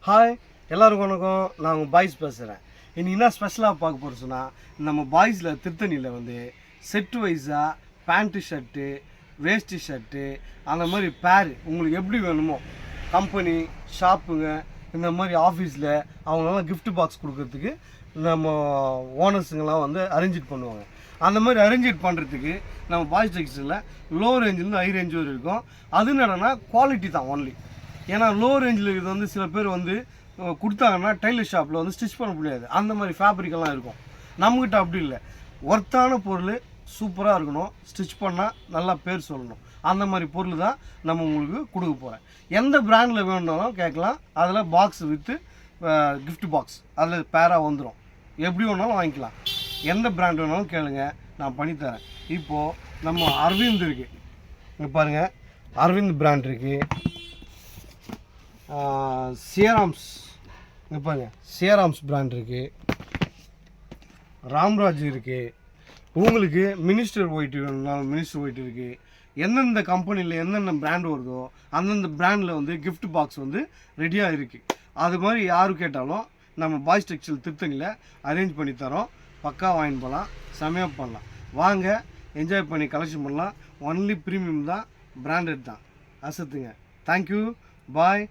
Hi எல்லாருக்கும் வணக்கம். நான் உங்கள் பாய்ஸ் பேசுகிறேன். இன்றைக்கி என்ன ஸ்பெஷலாக பார்க்க போகிறோம் சொன்னால், நம்ம பாய்ஸில் திருத்தணியில் வந்து செட்டு வைஸாக பேண்ட்டு ஷர்ட்டு, வேஷ்டி ஷர்ட்டு, அந்த மாதிரி பேர் உங்களுக்கு எப்படி வேணுமோ, கம்பெனி ஷாப்புங்க இந்த மாதிரி ஆஃபீஸில் அவங்களெல்லாம் கிஃப்ட் பாக்ஸ் கொடுக்கறதுக்கு நம்ம ஓனர்ஸுங்கெல்லாம் வந்து அரேஞ்சிட் பண்ணுவாங்க. அந்த மாதிரி அரேஞ்சிட் பண்ணுறதுக்கு நம்ம பாய்ஸ் டெக்ஸ்டைலில் லோ ரேஞ்சிலேருந்து ஹை ரேஞ்ச் வரை இருக்கும். அது என்னன்னா குவாலிட்டி தான் ஒன்லி. ஏன்னா லோ ரேஞ்சில் இருக்கிறது வந்து சில பேர் வந்து கொடுத்தாங்கன்னா டெய்லர் ஷாப்பில் வந்து ஸ்டிச் பண்ண முடியாது. அந்த மாதிரி ஃபேப்ரிக்கெல்லாம் இருக்கும். நம்மக்கிட்ட அப்படி இல்லை. ஒர்த்தான பொருள் சூப்பராக இருக்கணும், ஸ்டிச் பண்ணால் நல்லா பேர் சொல்லணும். அந்த மாதிரி பொருள் தான் நம்ம உங்களுக்கு கொடுக்க போகிறேன். எந்த பிராண்டில் வேணுனாலும் கேட்கலாம். அதில் பாக்ஸ் வித்து கிஃப்ட் பாக்ஸ் அதில் பேராக வந்துடும். எப்படி வேணாலும் வாங்கிக்கலாம். எந்த பிராண்ட் வேணாலும் கேளுங்க, நான் பண்ணித்தரேன். இப்போது நம்ம அரவிந்த் இருக்குது, இங்கே பாருங்கள், அரவிந்த் பிராண்ட் இருக்குது. சியராம்ஸ், இங்கே பாருங்கள், சியராம்ஸ் பிராண்ட் இருக்குது. ராம்ராஜ் இருக்குது. உங்களுக்கு மினிஸ்டர் ஒயிட் வேணும்னாலும் மினிஸ்டர் ஒயிட் இருக்குது. எந்தெந்த கம்பெனியில் என்னென்ன பிராண்ட் வருதோ அந்தந்த பிராண்டில் வந்து கிஃப்ட் பாக்ஸ் வந்து ரெடியாக இருக்குது. அது மாதிரி யார் கேட்டாலும் நம்ம பாய்ஸ் டெக்ஸ்டைல் திருத்தணியில் அரேஞ்ச் பண்ணி தரோம். பக்கா வாங்கிட்டு போகலாம், செமையாக பண்ணலாம். வாங்க, என்ஜாய் பண்ணி கலெக்ஷன் பண்ணலாம். ஒன்லி ப்ரீமியம் தான், பிராண்டட் தான். அசத்துங்க. தேங்க்யூ, பாய்.